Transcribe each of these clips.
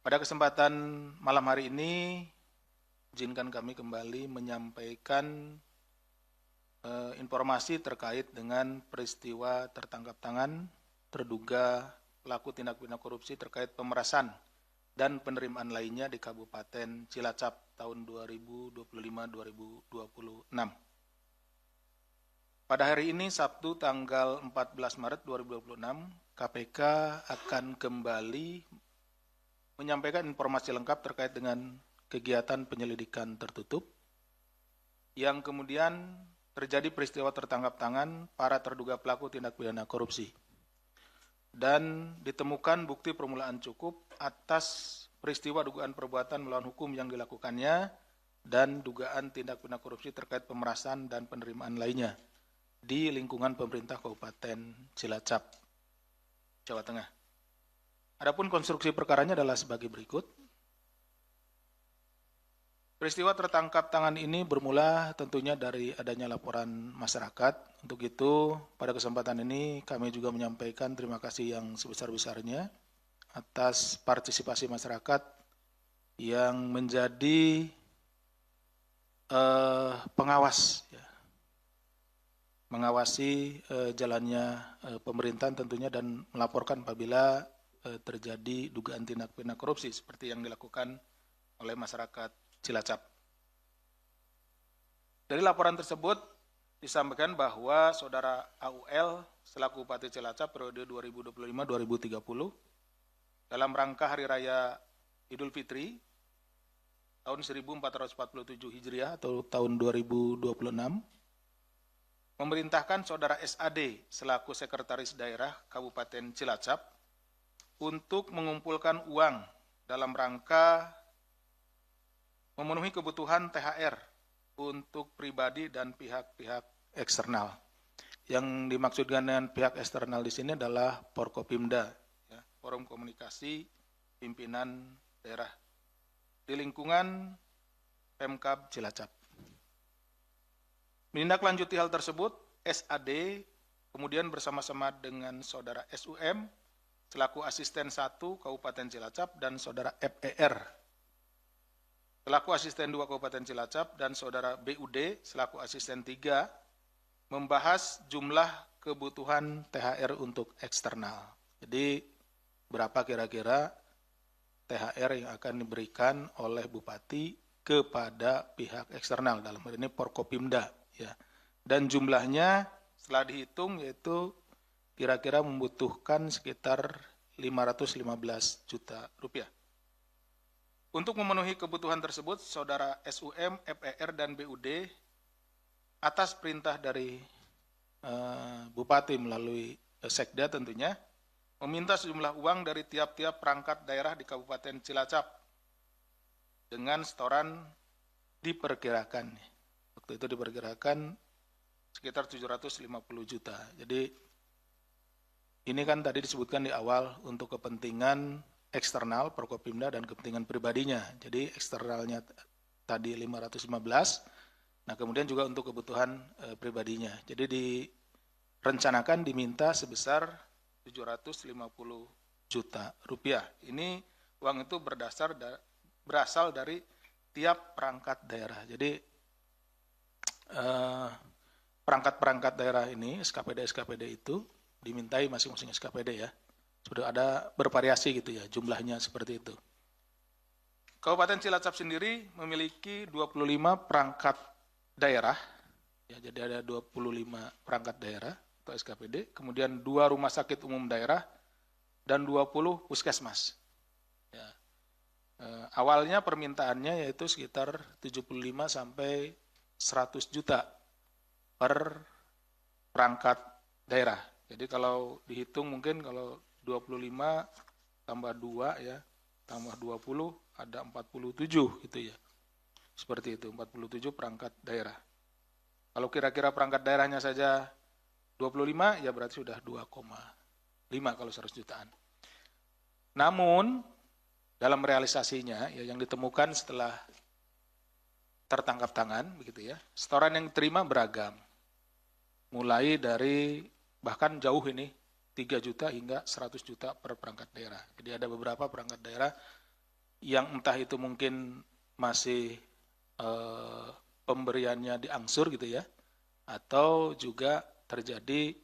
Pada kesempatan malam hari ini, izinkan kami kembali menyampaikan informasi terkait dengan peristiwa tertangkap tangan terduga pelaku tindak pidana korupsi terkait pemerasan dan penerimaan lainnya di Kabupaten Cilacap tahun 2025-2026. Pada hari ini, Sabtu tanggal 14 Maret 2026, KPK akan kembali menyampaikan informasi lengkap terkait dengan kegiatan penyelidikan tertutup yang kemudian terjadi peristiwa tertangkap tangan para terduga pelaku tindak pidana korupsi dan ditemukan bukti permulaan cukup atas peristiwa dugaan perbuatan melawan hukum yang dilakukannya dan dugaan tindak pidana korupsi terkait pemerasan dan penerimaan lainnya di lingkungan pemerintah Kabupaten Cilacap, Jawa Tengah. Adapun konstruksi perkaranya adalah sebagai berikut. Peristiwa tertangkap tangan ini bermula tentunya dari adanya laporan masyarakat. Untuk itu, pada kesempatan ini kami juga menyampaikan terima kasih yang sebesar-besarnya atas partisipasi masyarakat yang menjadi pengawas, ya, mengawasi jalannya pemerintahan tentunya dan melaporkan apabila terjadi dugaan tindak pidana korupsi seperti yang dilakukan oleh masyarakat Cilacap. Dari laporan tersebut disampaikan bahwa Saudara AUL selaku Bupati Cilacap periode 2025-2030 dalam rangka Hari Raya Idul Fitri tahun 1447 Hijriah atau tahun 2026 memerintahkan Saudara SAD selaku Sekretaris Daerah Kabupaten Cilacap untuk mengumpulkan uang dalam rangka memenuhi kebutuhan THR untuk pribadi dan pihak-pihak eksternal. Yang dimaksudkan dengan pihak eksternal di sini adalah Forkopimda, ya, Forum Komunikasi Pimpinan Daerah di lingkungan Pemkab Cilacap. Menindaklanjuti hal tersebut, SAD kemudian bersama-sama dengan Saudara SUM selaku Asisten 1 Kabupaten Cilacap dan Saudara FER selaku Asisten 2 Kabupaten Cilacap dan Saudara BUD selaku Asisten 3 membahas jumlah kebutuhan THR untuk eksternal. Jadi berapa kira-kira THR yang akan diberikan oleh Bupati kepada pihak eksternal, dalam hal ini Forkopimda, ya. Dan jumlahnya setelah dihitung yaitu kira-kira membutuhkan sekitar 515 juta rupiah. Untuk memenuhi kebutuhan tersebut, Saudara SUM, FER, dan BUD atas perintah dari Bupati melalui Sekda tentunya, meminta sejumlah uang dari tiap-tiap perangkat daerah di Kabupaten Cilacap dengan setoran diperkirakan. Waktu itu diperkirakan sekitar 750 juta. Jadi ini kan tadi disebutkan di awal untuk kepentingan eksternal Forkopimda dan kepentingan pribadinya. Jadi eksternalnya tadi 515, nah kemudian juga untuk kebutuhan pribadinya. Jadi direncanakan diminta sebesar 750 juta rupiah. Ini uang itu berasal dari tiap perangkat daerah. Jadi perangkat-perangkat daerah ini, SKPD itu dimintai masing-masing SKPD, ya. Sudah ada bervariasi gitu ya, jumlahnya seperti itu. Kabupaten Cilacap sendiri memiliki 25 perangkat daerah, ya, jadi ada 25 perangkat daerah atau SKPD, kemudian 2 rumah sakit umum daerah, dan 20 puskesmas. Ya. Awalnya permintaannya yaitu sekitar 75 sampai 100 juta per perangkat daerah. Jadi kalau dihitung mungkin kalau 25 tambah 2 ya, tambah 20 ada 47 gitu ya. Seperti itu, 47 perangkat daerah. Kalau kira-kira perangkat daerahnya saja 25 ya berarti sudah 2,5 kalau 100 jutaan. Namun dalam realisasinya ya yang ditemukan setelah tertangkap tangan begitu ya, setoran yang diterima beragam. Mulai dari bahkan jauh ini 3 juta hingga 100 juta per perangkat daerah. Jadi ada beberapa perangkat daerah yang entah itu mungkin masih pemberiannya diangsur gitu ya, atau juga terjadi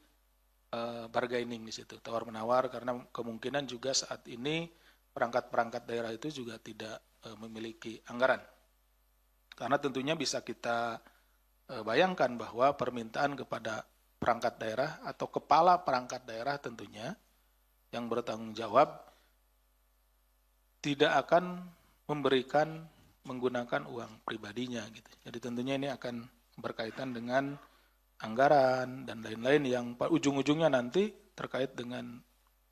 bargaining di situ, tawar-menawar, karena kemungkinan juga saat ini perangkat-perangkat daerah itu juga tidak memiliki anggaran. Karena tentunya bisa kita bayangkan bahwa permintaan kepada perangkat daerah atau kepala perangkat daerah tentunya yang bertanggung jawab tidak akan memberikan menggunakan uang pribadinya gitu. Jadi tentunya ini akan berkaitan dengan anggaran dan lain-lain yang ujung-ujungnya nanti terkait dengan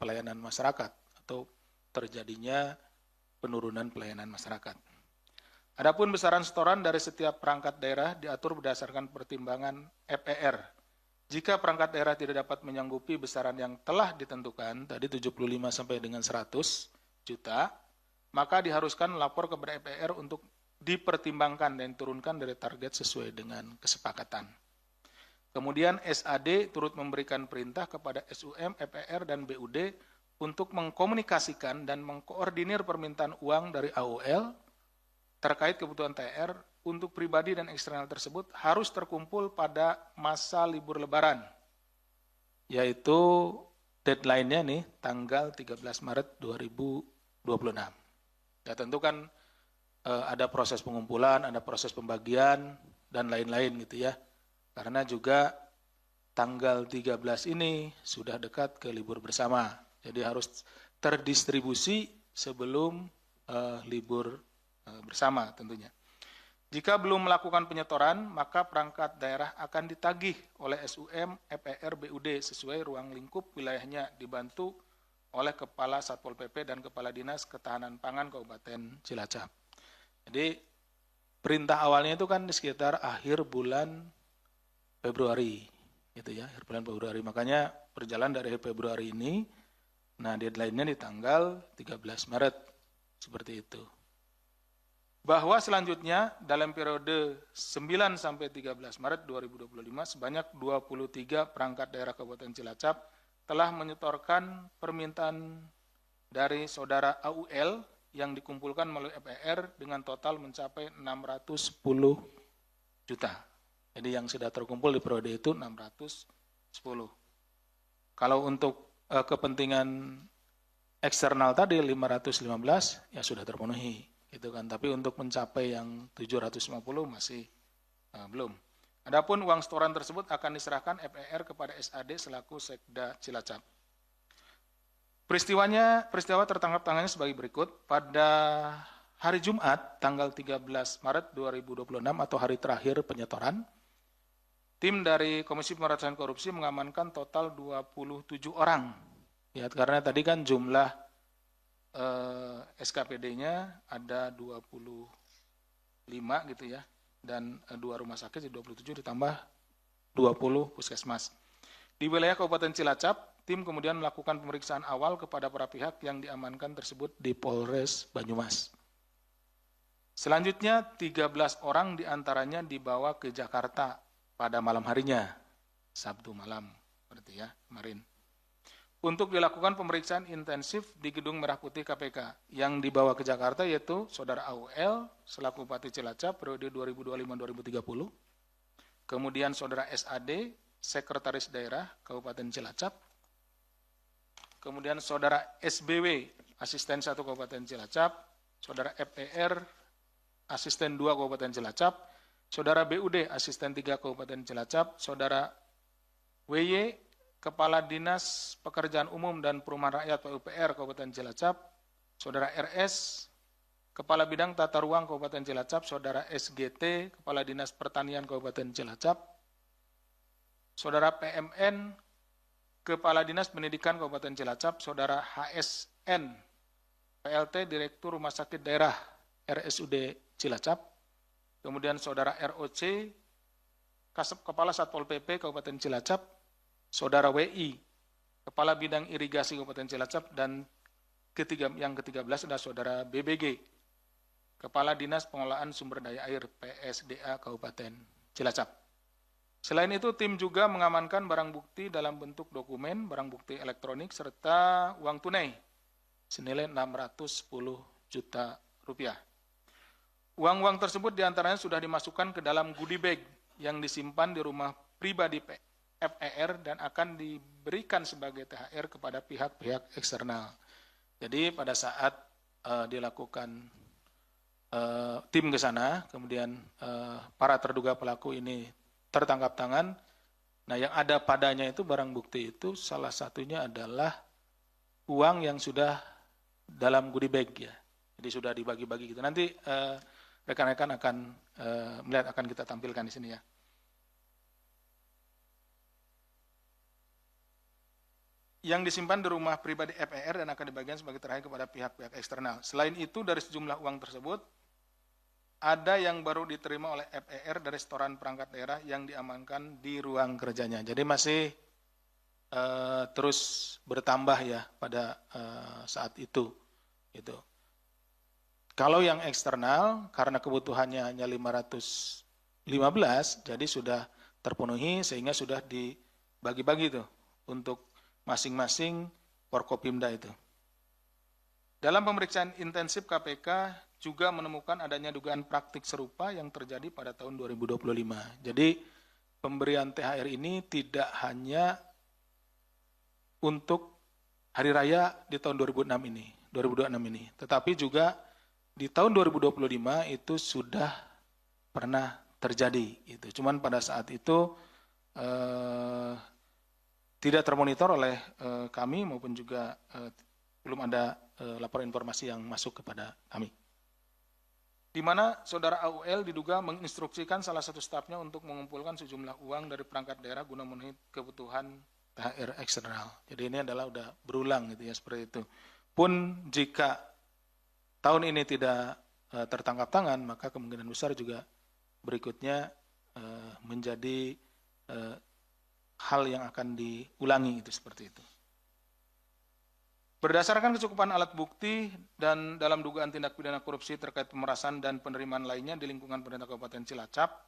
pelayanan masyarakat atau terjadinya penurunan pelayanan masyarakat. Adapun besaran setoran dari setiap perangkat daerah diatur berdasarkan pertimbangan FER. Jika perangkat daerah tidak dapat menyanggupi besaran yang telah ditentukan, tadi 75 sampai dengan 100 juta, maka diharuskan lapor kepada FER untuk dipertimbangkan dan diturunkan dari target sesuai dengan kesepakatan. Kemudian SAD turut memberikan perintah kepada SUM, FER, dan BUD untuk mengkomunikasikan dan mengkoordinir permintaan uang dari AOL terkait kebutuhan TR untuk pribadi dan eksternal tersebut harus terkumpul pada masa libur lebaran, yaitu deadline-nya nih tanggal 13 Maret 2026. Ya tentu kan ada proses pengumpulan, ada proses pembagian, dan lain-lain gitu ya. Karena juga tanggal 13 ini sudah dekat ke libur bersama. Jadi harus terdistribusi sebelum libur bersama tentunya. Jika belum melakukan penyetoran, maka perangkat daerah akan ditagih oleh SUM, FER, BUD sesuai ruang lingkup wilayahnya dibantu oleh Kepala Satpol PP dan Kepala Dinas Ketahanan Pangan Kabupaten Cilacap. Jadi perintah awalnya itu kan di sekitar akhir bulan Februari, gitu ya, akhir bulan Februari. Makanya berjalan dari Februari ini, nah deadline-nya di tanggal 13 Maret, seperti itu. Bahwa selanjutnya dalam periode 9 sampai 13 Maret 2025 sebanyak 23 perangkat daerah Kabupaten Cilacap telah menyetorkan permintaan dari saudara AUL yang dikumpulkan melalui FER dengan total mencapai 610 juta. Jadi yang sudah terkumpul di periode itu 610. Kalau untuk kepentingan eksternal tadi 515 ya sudah terpenuhi, gitu kan. Tapi untuk mencapai yang 750 masih belum. Adapun uang setoran tersebut akan diserahkan FER kepada SAD selaku Sekda Cilacap. Peristiwa tertangkap tangannya sebagai berikut. Pada hari Jumat tanggal 13 Maret 2026 atau hari terakhir penyetoran, tim dari Komisi Pemberantasan Korupsi mengamankan total 27 orang. Ya, karena tadi kan jumlah SKPD-nya ada 25 gitu ya, dan 2 rumah sakit, 27 ditambah 20 puskesmas. Di wilayah Kabupaten Cilacap, tim kemudian melakukan pemeriksaan awal kepada para pihak yang diamankan tersebut di Polres Banyumas. Selanjutnya 13 orang diantaranya dibawa ke Jakarta pada malam harinya, Sabtu malam, berarti ya kemarin, untuk dilakukan pemeriksaan intensif di Gedung Merah Putih KPK. Yang dibawa ke Jakarta yaitu saudara AUL selaku Bupati Cilacap periode 2025-2030, kemudian saudara SAD Sekretaris Daerah Kabupaten Cilacap, kemudian saudara SBW Asisten 1 Kabupaten Cilacap, saudara FER Asisten 2 Kabupaten Cilacap, saudara BUD Asisten 3 Kabupaten Cilacap, saudara WY Kepala Dinas Pekerjaan Umum dan Perumahan Rakyat PUPR Kabupaten Cilacap, saudara RS Kepala Bidang Tata Ruang Kabupaten Cilacap, saudara SGT Kepala Dinas Pertanian Kabupaten Cilacap, saudara PMN Kepala Dinas Pendidikan Kabupaten Cilacap, saudara HSN PLT Direktur Rumah Sakit Daerah RSUD Cilacap, kemudian saudara ROC Kepala Satpol PP Kabupaten Cilacap, saudara WI Kepala Bidang Irigasi Kabupaten Cilacap, dan yang ke-13 adalah saudara BBG Kepala Dinas Pengelolaan Sumber Daya Air PSDA Kabupaten Cilacap. Selain itu, tim juga mengamankan barang bukti dalam bentuk dokumen, barang bukti elektronik, serta uang tunai senilai 610 juta Uang-uang tersebut diantaranya sudah dimasukkan ke dalam goodie bag yang disimpan di rumah pribadi FER dan akan diberikan sebagai THR kepada pihak-pihak eksternal. Jadi pada saat dilakukan tim ke sana, kemudian para terduga pelaku ini tertangkap tangan. Nah, yang ada padanya itu barang bukti itu salah satunya adalah uang yang sudah dalam goodie bag ya. Jadi sudah dibagi-bagi gitu. Nanti rekan-rekan akan melihat, akan kita tampilkan di sini ya. Yang disimpan di rumah pribadi FER dan akan dibagikan sebagai THR kepada pihak-pihak eksternal. Selain itu, dari sejumlah uang tersebut, ada yang baru diterima oleh FER dari setoran perangkat daerah yang diamankan di ruang kerjanya. Jadi masih terus bertambah ya pada saat itu. Gitu. Kalau yang eksternal, karena kebutuhannya hanya 515, jadi sudah terpenuhi sehingga sudah dibagi-bagi tuh untuk masing-masing Forkopimda itu. Dalam pemeriksaan intensif KPK juga menemukan adanya dugaan praktik serupa yang terjadi pada tahun 2025. Jadi pemberian THR ini tidak hanya untuk hari raya di tahun 2026 ini, tetapi juga di tahun 2025 itu sudah pernah terjadi. Itu. Cuman pada saat itu tidak termonitor oleh kami maupun juga belum ada laporan informasi yang masuk kepada kami. Di mana saudara AUL diduga menginstruksikan salah satu stafnya untuk mengumpulkan sejumlah uang dari perangkat daerah guna memenuhi kebutuhan THR eksternal. Jadi ini adalah udah berulang gitu ya, seperti itu. Pun jika tahun ini tidak tertangkap tangan, maka kemungkinan besar juga berikutnya menjadi hal yang akan diulangi itu seperti itu. Berdasarkan kecukupan alat bukti dan dalam dugaan tindak pidana korupsi terkait pemerasan dan penerimaan lainnya di lingkungan pemerintah Kabupaten Cilacap,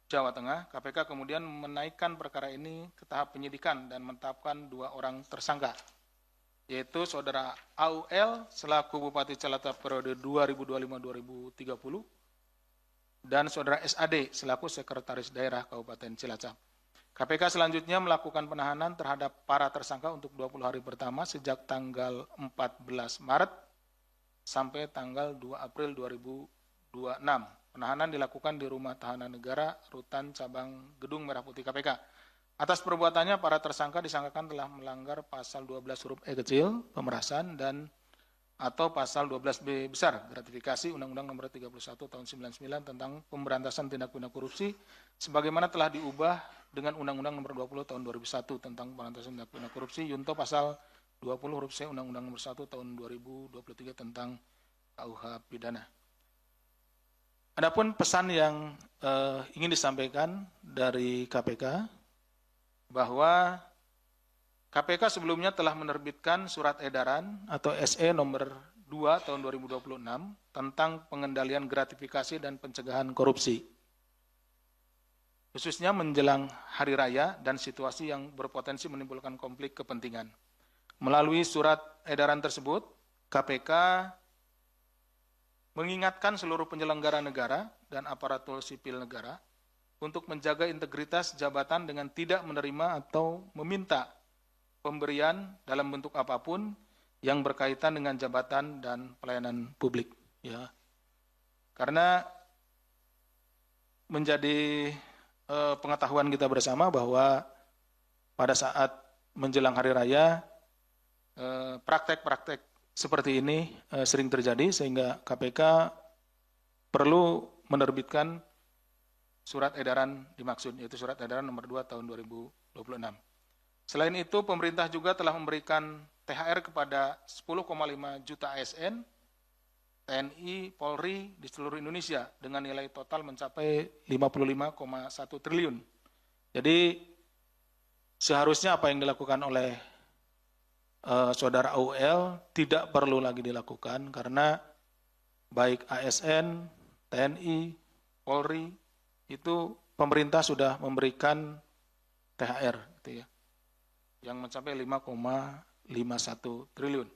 Jawa Tengah, KPK kemudian menaikkan perkara ini ke tahap penyidikan dan menetapkan 2 orang tersangka, yaitu saudara AUL selaku Bupati Cilacap periode 2025-2030 dan saudara SAD selaku Sekretaris Daerah Kabupaten Cilacap. KPK selanjutnya melakukan penahanan terhadap para tersangka untuk 20 hari pertama sejak tanggal 14 Maret sampai tanggal 2 April 2026. Penahanan dilakukan di Rumah Tahanan Negara, Rutan Cabang Gedung Merah Putih KPK. Atas perbuatannya, para tersangka disangkakan telah melanggar pasal 12 huruf E kecil, pemerasan, dan atau pasal 12B besar, gratifikasi Undang-Undang Nomor 31 Tahun 99 tentang Pemberantasan Tindak Pidana Korupsi, sebagaimana telah diubah dengan Undang-Undang Nomor 20 Tahun 2001 tentang Pemberantasan Tindak Pidana Korupsi, Yunto pasal 20 huruf C Undang-Undang Nomor 1 Tahun 2023 tentang KUH Pidana. Adapun pesan yang ingin disampaikan dari KPK, bahwa KPK sebelumnya telah menerbitkan surat edaran atau SE nomor 2 tahun 2026 tentang pengendalian gratifikasi dan pencegahan korupsi, khususnya menjelang hari raya dan situasi yang berpotensi menimbulkan konflik kepentingan. Melalui surat edaran tersebut, KPK mengingatkan seluruh penyelenggara negara dan aparatur sipil negara untuk menjaga integritas jabatan dengan tidak menerima atau meminta pemberian dalam bentuk apapun yang berkaitan dengan jabatan dan pelayanan publik, ya. Karena menjadi pengetahuan kita bersama bahwa pada saat menjelang hari raya praktek-praktek seperti ini sering terjadi, sehingga KPK perlu menerbitkan surat edaran dimaksud, yaitu surat edaran nomor 2 tahun 2026. Selain itu, pemerintah juga telah memberikan THR kepada 10,5 juta ASN, TNI, Polri di seluruh Indonesia dengan nilai total mencapai 55,1 triliun. Jadi seharusnya apa yang dilakukan oleh saudara AUL tidak perlu lagi dilakukan, karena baik ASN, TNI, Polri itu pemerintah sudah memberikan THR gitu ya, yang mencapai 5,51 triliun.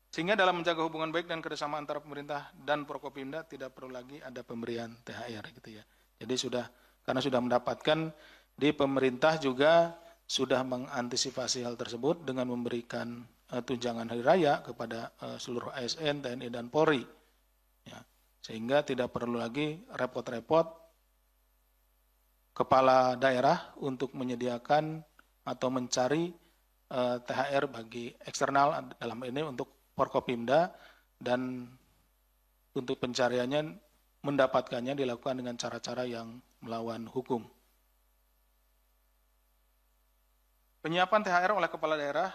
Sehingga dalam menjaga hubungan baik dan kerjasama antara pemerintah dan Forkopimda tidak perlu lagi ada pemberian THR gitu ya. Jadi karena sudah mendapatkan, di pemerintah juga sudah mengantisipasi hal tersebut dengan memberikan tunjangan hari raya kepada seluruh ASN, TNI dan Polri. Ya, sehingga tidak perlu lagi repot-repot kepala daerah untuk menyediakan atau mencari THR bagi eksternal, dalam ini untuk Forkopimda, dan untuk pencariannya mendapatkannya dilakukan dengan cara-cara yang melawan hukum. Penyiapan THR oleh kepala daerah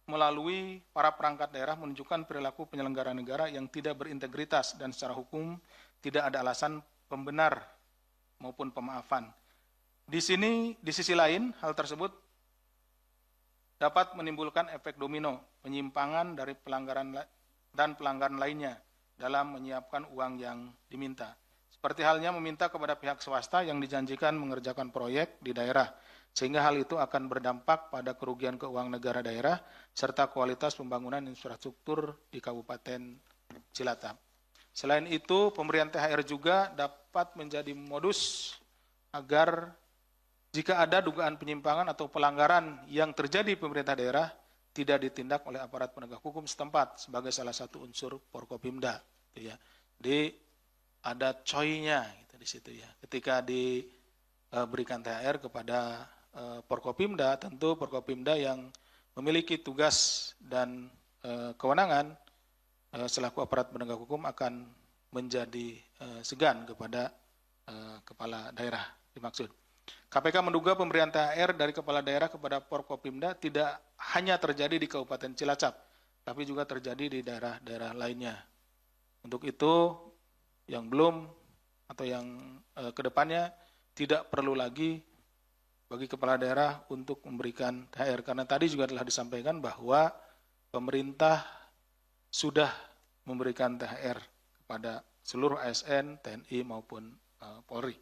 melalui para perangkat daerah menunjukkan perilaku penyelenggara negara yang tidak berintegritas dan secara hukum tidak ada alasan pembenar maupun pemaafan. Di sisi lain, hal tersebut dapat menimbulkan efek domino, penyimpangan dari pelanggaran dan pelanggaran lainnya dalam menyiapkan uang yang diminta. Seperti halnya meminta kepada pihak swasta yang dijanjikan mengerjakan proyek di daerah, sehingga hal itu akan berdampak pada kerugian keuangan negara daerah serta kualitas pembangunan infrastruktur di Kabupaten Cilacap. Selain itu, pemberian THR juga dapat menjadi modus agar jika ada dugaan penyimpangan atau pelanggaran yang terjadi pemerintah daerah tidak ditindak oleh aparat penegak hukum setempat sebagai salah satu unsur Forkopimda. Gitu ya. Jadi ada coy-nya gitu di situ ya. Ketika diberikan THR kepada Forkopimda, tentu Forkopimda yang memiliki tugas dan kewenangan selaku aparat penegak hukum akan menjadi segan kepada kepala daerah dimaksud. KPK menduga pemberian THR dari kepala daerah kepada Forkopimda tidak hanya terjadi di Kabupaten Cilacap, tapi juga terjadi di daerah-daerah lainnya. Untuk itu, yang belum atau yang kedepannya tidak perlu lagi bagi kepala daerah untuk memberikan THR. Karena tadi juga telah disampaikan bahwa pemerintah sudah memberikan THR kepada seluruh ASN, TNI maupun Polri.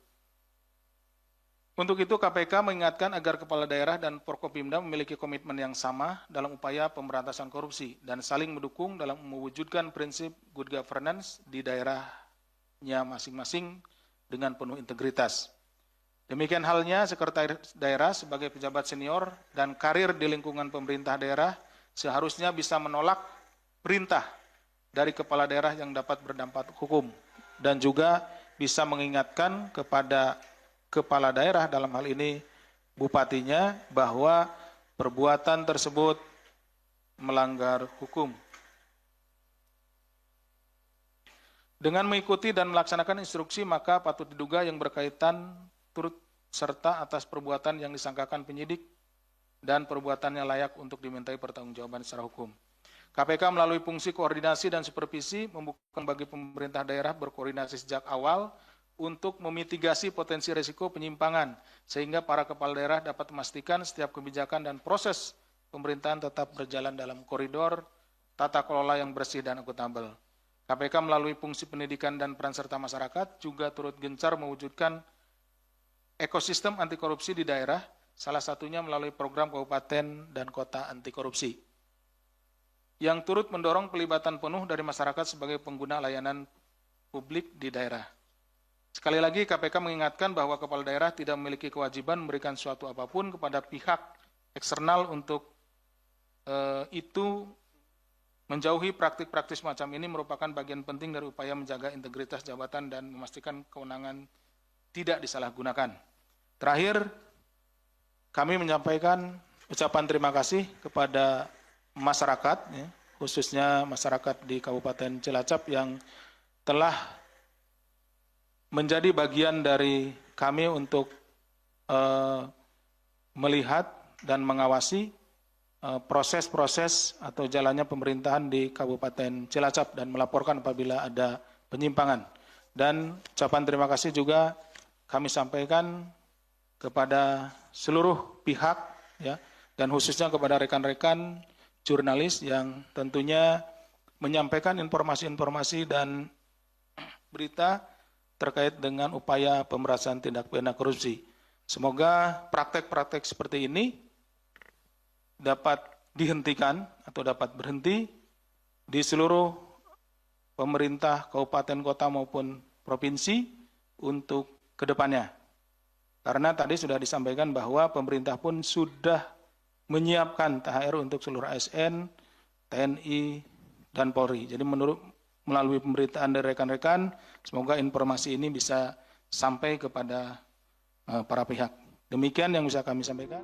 Untuk itu KPK mengingatkan agar kepala daerah dan Forkopimda memiliki komitmen yang sama dalam upaya pemberantasan korupsi dan saling mendukung dalam mewujudkan prinsip good governance di daerahnya masing-masing dengan penuh integritas. Demikian halnya sekretaris daerah sebagai pejabat senior dan karir di lingkungan pemerintah daerah seharusnya bisa menolak perintah dari kepala daerah yang dapat berdampak hukum dan juga bisa mengingatkan kepada kepala daerah dalam hal ini bupatinya bahwa perbuatan tersebut melanggar hukum. Dengan mengikuti dan melaksanakan instruksi maka patut diduga yang berkaitan turut serta atas perbuatan yang disangkakan penyidik dan perbuatannya layak untuk dimintai pertanggungjawaban secara hukum. KPK melalui fungsi koordinasi dan supervisi membuka bagi pemerintah daerah berkoordinasi sejak awal untuk memitigasi potensi risiko penyimpangan, sehingga para kepala daerah dapat memastikan setiap kebijakan dan proses pemerintahan tetap berjalan dalam koridor tata kelola yang bersih dan akuntabel. KPK melalui fungsi pendidikan dan peran serta masyarakat juga turut gencar mewujudkan ekosistem anti korupsi di daerah, salah satunya melalui program kabupaten dan kota anti korupsi, yang turut mendorong pelibatan penuh dari masyarakat sebagai pengguna layanan publik di daerah. Sekali lagi KPK mengingatkan bahwa kepala daerah tidak memiliki kewajiban memberikan suatu apapun kepada pihak eksternal untuk itu menjauhi praktik-praktik semacam ini merupakan bagian penting dari upaya menjaga integritas jabatan dan memastikan kewenangan tidak disalahgunakan. Terakhir, kami menyampaikan ucapan terima kasih kepada masyarakat, ya, khususnya masyarakat di Kabupaten Cilacap yang telah menjadi bagian dari kami untuk melihat dan mengawasi proses-proses atau jalannya pemerintahan di Kabupaten Cilacap dan melaporkan apabila ada penyimpangan. Dan ucapan terima kasih juga kami sampaikan kepada seluruh pihak, ya, dan khususnya kepada rekan-rekan jurnalis yang tentunya menyampaikan informasi-informasi dan berita terkait dengan upaya pemberantasan tindak pidana korupsi. Semoga praktek-praktek seperti ini dapat dihentikan atau dapat berhenti di seluruh pemerintah kabupaten kota maupun provinsi untuk kedepannya. Karena tadi sudah disampaikan bahwa pemerintah pun sudah menyiapkan THR untuk seluruh ASN, TNI, dan Polri. Jadi melalui pemberitaan dari rekan-rekan, semoga informasi ini bisa sampai kepada para pihak. Demikian yang bisa kami sampaikan.